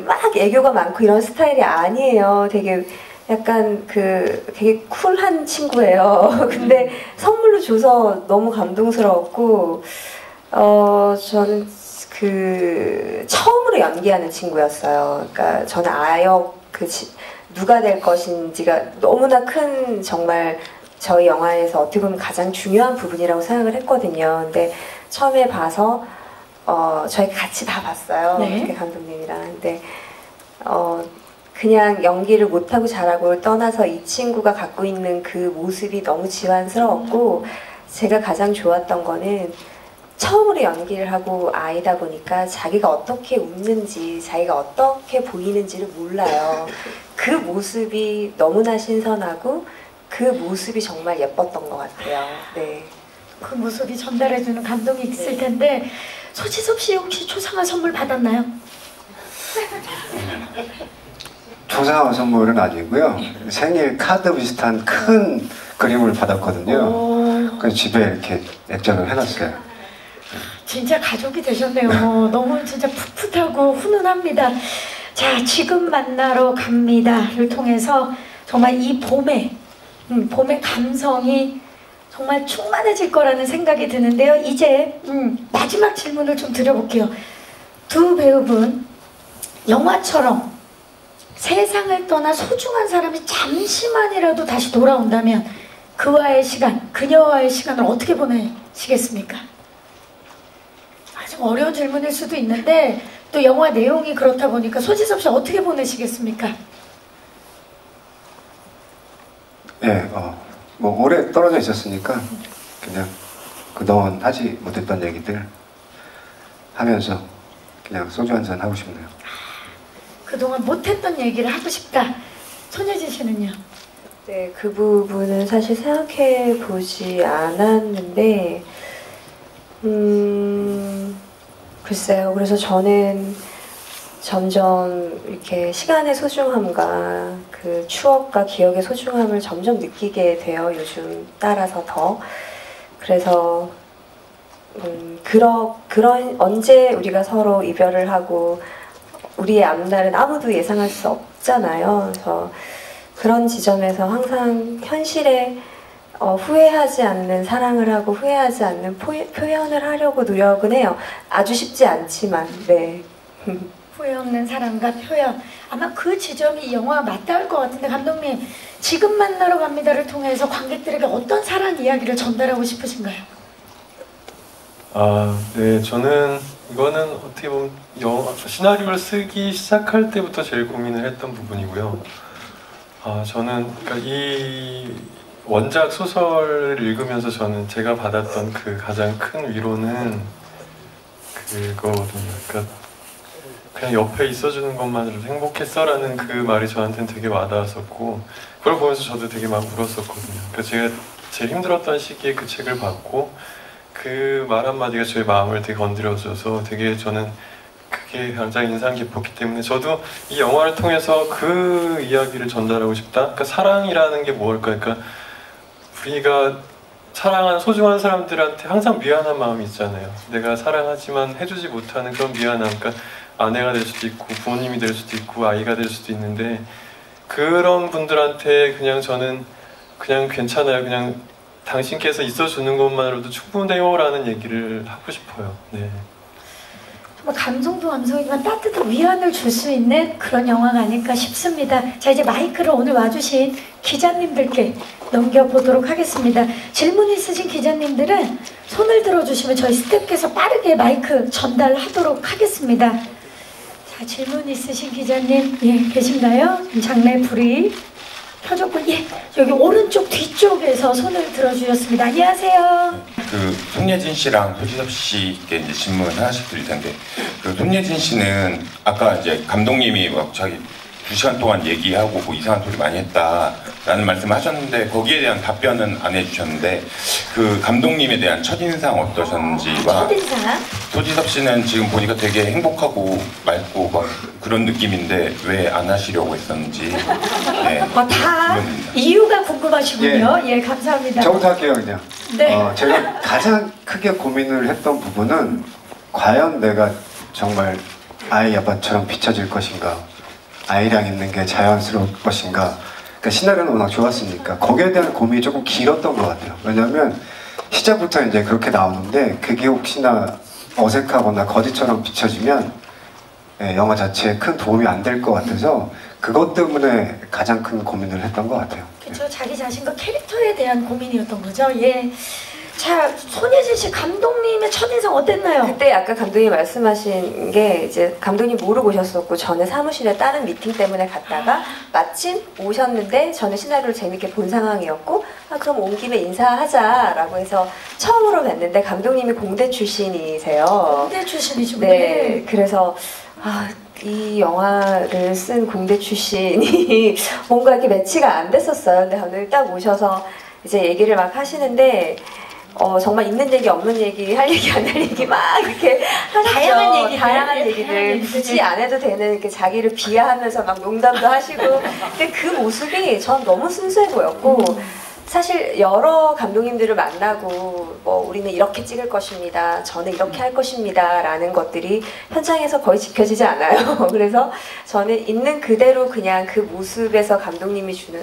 막 애교가 많고 이런 스타일이 아니에요. 되게 약간 되게 쿨한 친구예요. 근데 선물로 줘서 너무 감동스러웠고, 저는 처음으로 연기하는 친구였어요. 그러니까 저는 아역 누가 될 것인지가 너무나 큰 정말 저희 영화에서 어떻게 보면 가장 중요한 부분이라고 생각을 했거든요. 근데 처음에 봐서, 저희 같이 다 봤어요. 네. 감독님이랑. 근데, 그냥 연기를 못하고 잘하고를 떠나서 이 친구가 갖고 있는 그 모습이 너무 지환스러웠고 제가 가장 좋았던 거는 처음으로 연기를 하고 아이다 보니까 자기가 어떻게 웃는지 자기가 어떻게 보이는지를 몰라요. 그 모습이 너무나 신선하고 그 모습이 정말 예뻤던 것 같아요. 네. 그 모습이 전달해주는 감동이 있을 텐데 소지섭 씨 혹시 초상화 선물 받았나요? 초상화 선물은 아니고요. 생일 카드 비슷한 큰 그림을 받았거든요. 그래서 집에 이렇게 액정을 해놨어요. 진짜 가족이 되셨네요. 너무 진짜 풋풋하고 훈훈합니다. 자, 지금 만나러 갑니다를 통해서 정말 이 봄의 감성이 정말 충만해질 거라는 생각이 드는데요. 이제 마지막 질문을 좀 드려볼게요. 두 배우분 영화처럼 세상을 떠나 소중한 사람이 잠시만이라도 다시 돌아온다면 그와의 시간, 그녀와의 시간을 어떻게 보내시겠습니까? 좀 어려운 질문일 수도 있는데 또 영화 내용이 그렇다 보니까 소지섭 씨 어떻게 보내시겠습니까? 예, 뭐 오래 떨어져 있었으니까 그냥 그동안 하지 못했던 얘기들 하면서 그냥 소주 한잔 하고 싶네요. 그동안 못했던 얘기를 하고 싶다. 손예진 씨는요? 네, 그 부분은 사실 생각해 보지 않았는데, 글쎄요. 그래서 저는 점점 이렇게 시간의 소중함과 그 추억과 기억의 소중함을 점점 느끼게 돼요. 요즘 따라서 더. 그래서 그런 언제 우리가 서로 이별을 하고 우리의 앞날은 아무도 예상할 수 없잖아요. 그래서 그런 지점에서 항상 현실에 후회하지 않는 사랑을 하고 후회하지 않는 표현을 하려고 노력은 해요. 아주 쉽지 않지만, 네. 후회 없는 사랑과 표현. 아마 그 지점이 이 영화와 맞닿을 것 같은데, 감독님, 지금 만나러 갑니다를 통해서 관객들에게 어떤 사랑 이야기를 전달하고 싶으신가요? 네, 저는 이거는 어떻게 보면 시나리오를 쓰기 시작할 때부터 제일 고민을 했던 부분이고요. 저는 그러니까 이 원작 소설을 읽으면서 저는 제가 받았던 그 가장 큰 위로는 그거거든요. 그러니까 그냥 옆에 있어주는 것만으로도 행복했어라는 그 말이 저한테는 되게 와닿았었고, 그걸 보면서 저도 되게 막 울었었거든요. 그러니까 제가 제일 힘들었던 시기에 그 책을 받고 그 말 한마디가 저의 마음을 되게 건드려줘서 되게 저는 그게 굉장히 인상 깊었기 때문에 저도 이 영화를 통해서 그 이야기를 전달하고 싶다. 그러니까 사랑이라는 게 뭘까? 그러니까 우리가 사랑하는 소중한 사람들한테 항상 미안한 마음이 있잖아요. 내가 사랑하지만 해주지 못하는 그런 미안함. 그러니까 아내가 될 수도 있고 부모님이 될 수도 있고 아이가 될 수도 있는데 그런 분들한테 그냥 저는 그냥 괜찮아요. 그냥 당신께서 있어주는 것만으로도 충분해요 라는 얘기를 하고 싶어요. 네. 정말 감성도 감성이지만 따뜻한 위안을 줄 수 있는 그런 영화가 아닐까 싶습니다. 자, 이제 마이크를 오늘 와주신 기자님들께 넘겨보도록 하겠습니다. 질문 있으신 기자님들은 손을 들어주시면 저희 스태프께서 빠르게 마이크 전달하도록 하겠습니다. 자, 자, 질문 있으신 기자님, 예, 계신가요? 장내 불이 켜졌고, 예, 여기 오른쪽 뒤쪽에서 손을 들어주셨습니다. 안녕하세요. 그 손예진 씨랑 표지섭 씨께 이제 질문 하나씩 드릴 텐데, 그 손예진 씨는 아까 이제 감독님이 막 자기 2시간 동안 얘기하고 뭐 이상한 소리 많이 했다라는 말씀을 하셨는데 거기에 대한 답변은 안 해주셨는데, 그 감독님에 대한 첫인상 어떠셨는지와, 첫인상? 표지섭 씨는 지금 보니까 되게 행복하고 맑고 막 그런 느낌인데 왜 안 하시려고 했었는지. 네, 다 이유가 궁금하시군요. 예, 감사합니다. 저부터 할게요, 그냥. 네. 제가 가장 크게 고민을 했던 부분은 과연 내가 정말 아이 아빠처럼 비춰질 것인가, 아이랑 있는 게 자연스러울 것인가. 그러니까 시나리오는 워낙 좋았으니까 거기에 대한 고민이 조금 길었던 것 같아요. 왜냐하면 시작부터 이제 그렇게 나오는데 그게 혹시나 어색하거나 거짓처럼 비춰지면 영화 자체에 큰 도움이 안 될 것 같아서 그것 때문에 가장 큰 고민을 했던 것 같아요. 그렇죠. 자기 자신과 캐릭터에 대한 고민이었던 거죠. 예. 자, 손예진 씨 감독님의 첫인상 어땠나요? 그때 아까 감독님이 말씀하신 게 이제 감독님 모르고 오셨었고 저는 사무실에 다른 미팅 때문에 갔다가 마침 오셨는데 저는 시나리오를 재밌게 본 상황이었고, 그럼 온 김에 인사하자라고 해서 처음으로 뵀는데 감독님이 공대 출신이세요. 공대 출신이죠. 네. 그래서 이 영화를 쓴 공대 출신이 뭔가 이렇게 매치가 안 됐었어요. 근데 감독님 딱 오셔서 이제 얘기를 막 하시는데 정말 있는 얘기 없는 얘기 할 얘기 안 할 얘기 막 이렇게 하셨죠. 다양한 얘기를 굳이 안 해도 되는 이렇게 자기를 비하하면서 막 농담도 하시고. 근데 그 모습이 전 너무 순수해 보였고, 사실 여러 감독님들을 만나고 뭐 우리는 이렇게 찍을 것입니다, 저는 이렇게 할 것입니다 라는 것들이 현장에서 거의 지켜지지 않아요. 그래서 저는 있는 그대로 그냥 그 모습에서 감독님이 주는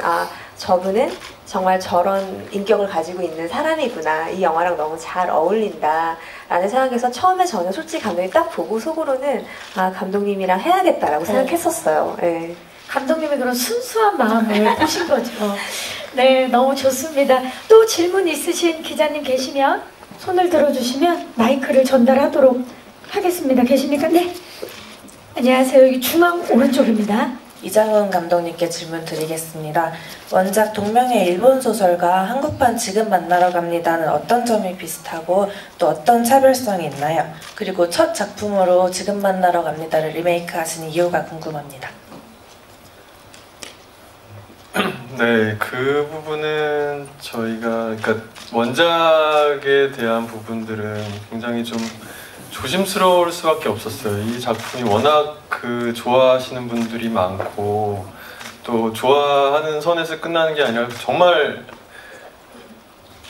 저분은 정말 저런 인격을 가지고 있는 사람이구나, 이 영화랑 너무 잘 어울린다 라는 생각에서 처음에 저는 솔직히 감독님 딱 보고 속으로는 감독님이랑 해야겠다라고 생각했었어요. 네. 감독님의 그런 순수한 마음을 보신 거죠. 네, 너무 좋습니다. 또 질문 있으신 기자님 계시면 손을 들어주시면 마이크를 전달하도록 하겠습니다. 계십니까? 네. 안녕하세요. 여기 중앙 오른쪽입니다. 이장훈 감독님께 질문 드리겠습니다. 원작 동명의 일본 소설과 한국판 지금 만나러 갑니다는 어떤 점이 비슷하고 또 어떤 차별성이 있나요? 그리고 첫 작품으로 지금 만나러 갑니다를 리메이크 하신 이유가 궁금합니다. 네, 그 부분은 저희가, 그러니까 원작에 대한 부분들은 굉장히 좀 조심스러울 수밖에 없었어요. 이 작품이 워낙 좋아하시는 분들이 많고 또 좋아하는 선에서 끝나는 게 아니라 정말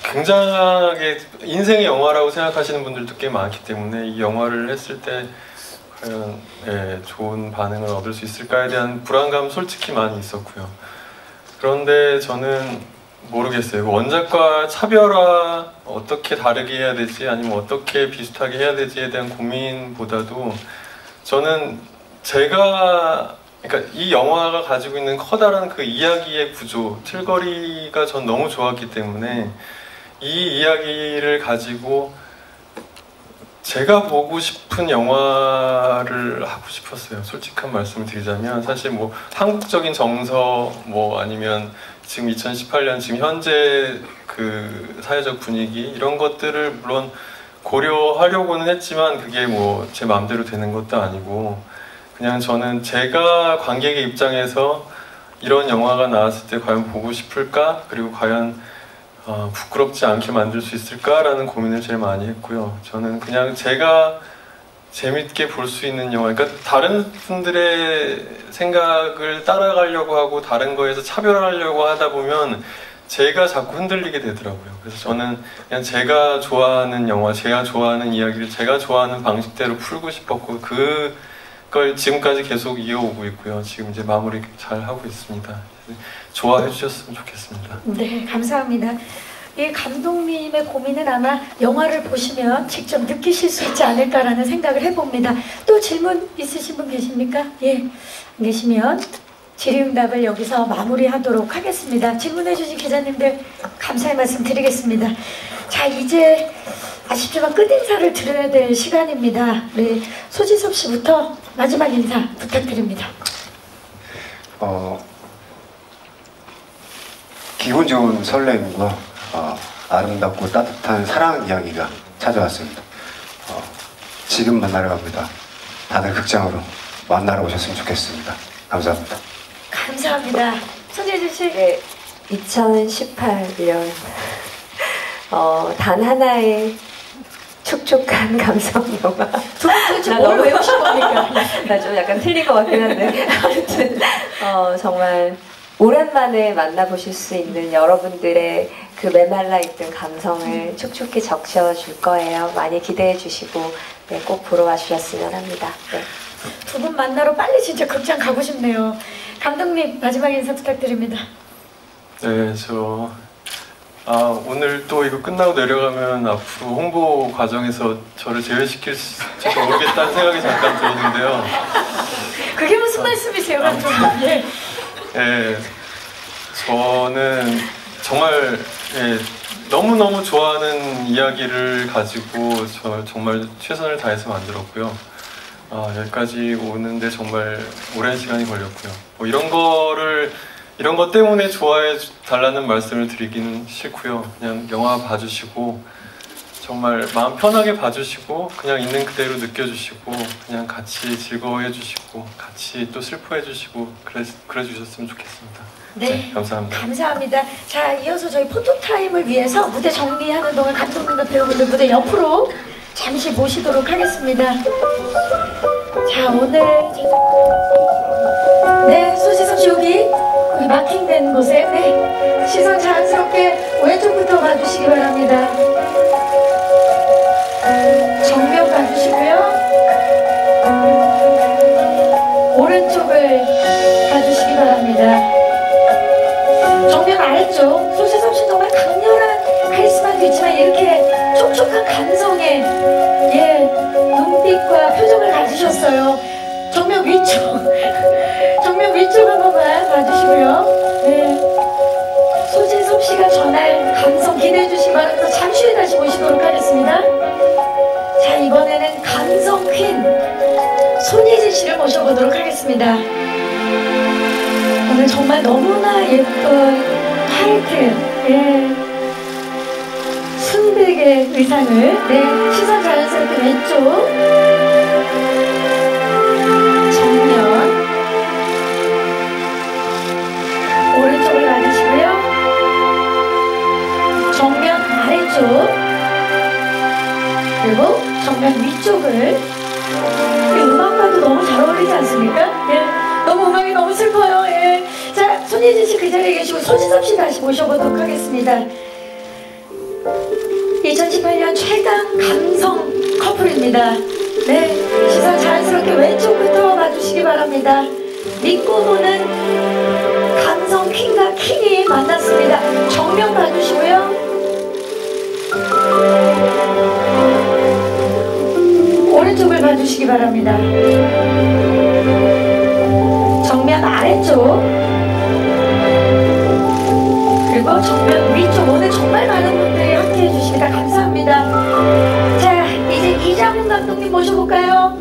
굉장하게 인생의 영화라고 생각하시는 분들도 꽤 많기 때문에 이 영화를 했을 때 과연 좋은 반응을 얻을 수 있을까에 대한 불안감 솔직히 많이 있었고요. 그런데 저는 모르겠어요. 원작과 차별화, 어떻게 다르게 해야 되지, 아니면 어떻게 비슷하게 해야 되지에 대한 고민보다도 저는 그러니까 이 영화가 가지고 있는 커다란 그 이야기의 구조, 틀거리가 전 너무 좋았기 때문에 이 이야기를 가지고 제가 보고 싶은 영화를 하고 싶었어요. 솔직한 말씀을 드리자면 사실 뭐 한국적인 정서 아니면 지금 2018년 지금 현재 그 사회적 분위기 이런 것들을 물론 고려하려고는 했지만 그게 뭐 제 마음대로 되는 것도 아니고 그냥 저는 제가 관객의 입장에서 이런 영화가 나왔을 때 과연 보고 싶을까? 그리고 과연 부끄럽지 않게 만들 수 있을까라는 고민을 제일 많이 했고요. 저는 그냥 제가 재밌게 볼 수 있는 영화, 그러니까 다른 분들의 생각을 따라가려고 하고 다른 거에서 차별하려고 하다 보면 제가 자꾸 흔들리게 되더라고요. 그래서 저는 그냥 제가 좋아하는 영화, 제가 좋아하는 이야기를 제가 좋아하는 방식대로 풀고 싶었고 그걸 지금까지 계속 이어오고 있고요. 지금 이제 마무리 잘 하고 있습니다. 좋아해 주셨으면 좋겠습니다. 네, 감사합니다. 이 감독님의 고민은 아마 영화를 보시면 직접 느끼실 수 있지 않을까라는 생각을 해봅니다. 또 질문 있으신 분 계십니까? 예, 안 계시면 질의응답을 여기서 마무리하도록 하겠습니다. 질문해주신 기자님들 감사의 말씀 드리겠습니다. 자, 이제 아쉽지만 끝인사를 드려야 될 시간입니다. 우리 소지섭 씨부터 마지막 인사 부탁드립니다. 기분 좋은 설렘과 아름답고 따뜻한 사랑 이야기가 찾아왔습니다. 지금 만나러 갑니다. 다들 극장으로 만나러 오셨으면 좋겠습니다. 감사합니다. 감사합니다. 손예진 씨. 네, 2018년 단 하나의 촉촉한 감성 영화. 두 분 도대체 뭘 외우신 겁니까? 나 좀 약간 틀린 것 같긴 한데 아무튼 정말 오랜만에 만나보실 수 있는 여러분들의 그 메말라 있던 감성을 촉촉히 적셔줄 거예요. 많이 기대해 주시고 네, 꼭 보러 와주셨으면 합니다. 네. 두 분 만나러 빨리 진짜 극장 가고 싶네요. 감독님 마지막 인사 부탁드립니다. 네, 오늘 또 이거 끝나고 내려가면 앞으로 홍보 과정에서 저를 제외시킬지 모르겠다는 생각이 잠깐 들었는데요. 그게 무슨 말씀이세요, 감독님? 예. 예, 저는 정말 너무너무 좋아하는 이야기를 가지고 정말 최선을 다해서 만들었고요. 여기까지 오는데 정말 오랜 시간이 걸렸고요. 뭐 이런 것 때문에 좋아해 달라는 말씀을 드리기는 싫고요. 그냥 영화 봐주시고 정말 마음 편하게 봐주시고 그냥 있는 그대로 느껴주시고 그냥 같이 즐거워해 주시고 같이 또 슬퍼해 주시고 그래 주셨으면 좋겠습니다. 네, 감사합니다. 감사합니다. 자, 이어서 저희 포토타임을 위해서 무대 정리하는 동안 감독님과 배우분들 무대 옆으로 잠시 모시도록 하겠습니다. 자, 오늘 네, 소지섭 씨 여기 마킹된 곳에 네, 시선 자연스럽게 왼쪽부터 봐주시기 바랍니다. 정면 봐주시고요. 오른쪽을 봐주시기 바랍니다. 정면 아래쪽 소지섭 씨 정말 강렬한 카리스마도 있지만 이렇게 촉촉한 감성의 눈빛과 표정을 가지셨어요. 정면 위쪽 정면 위쪽 한 번만 봐주시고요. 네, 소지섭 씨가 전할 감성 기대해 주시기 바라면서 잠시 후에 다시 모시도록 하겠습니다. 자, 이번에는 감성 퀸 손예진 씨를 모셔보도록 하겠습니다. 오늘 정말 너무나 예쁜 화이트 순백의 의상을 시선 자연스럽게 왼쪽 정면 오른쪽을 봐주시고요. 정면 아래쪽 그리고 정면 위쪽을 음악과도 너무 잘 어울리지 않습니까? 너무 음악이 너무 슬퍼요. 자, 손예진 씨 그 자리에 계시고 소지섭 씨 다시 모셔보도록 하겠습니다. 2018년 최강 감성 커플입니다. 네, 시선 자연스럽게 왼쪽부터 봐주시기 바랍니다. 믿고 보는 감성 퀸과 킹이 만났습니다. 정면 봐주시고요. 오른쪽을 봐주시기 바랍니다. 정면 아래쪽 그리고 정면 위쪽 오늘 정말 많은 분들이 함께 해주십니다. 감사합니다. 자, 이제 이장훈 감독님 모셔볼까요?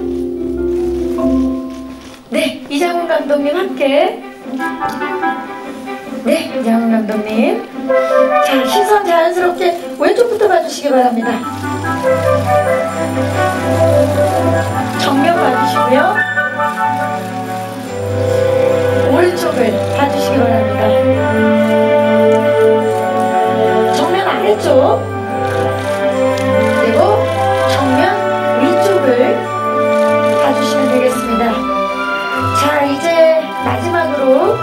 네, 이장훈 감독님 함께 네, 이장훈 감독님 자, 시선 자연스럽게 왼쪽부터 봐주시기 바랍니다. 정면 봐주시고요. 오른쪽을 봐주시기 바랍니다. 정면 아래쪽 그리고 정면 위쪽을 봐주시면 되겠습니다. 자, 이제 마지막으로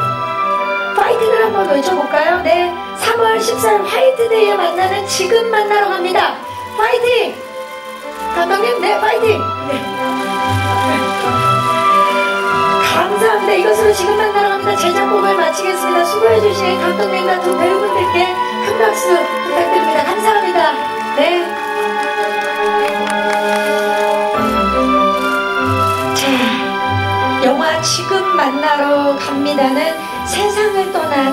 파이팅을 한번 외쳐볼까요? 네, 3월 14일 화이트데이에 만나는 지금 만나러 갑니다. 파이팅! 감독님, 네, 파이팅! 네. 감사합니다. 이것으로 지금 만나러 갑니다. 제작곡을 마치겠습니다. 수고해주신 감독님과 두 배우분들께 큰 박수 부탁드립니다. 감사합니다. 네. 자, 영화 지금 만나러 갑니다는 세상을 떠난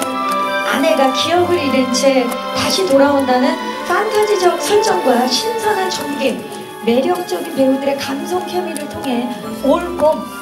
아내가 기억을 잃은 채 다시 돌아온다는 판타지적 설정과 신선한 전개, 매력적인 배우들의 감성 케미를 통해 올봄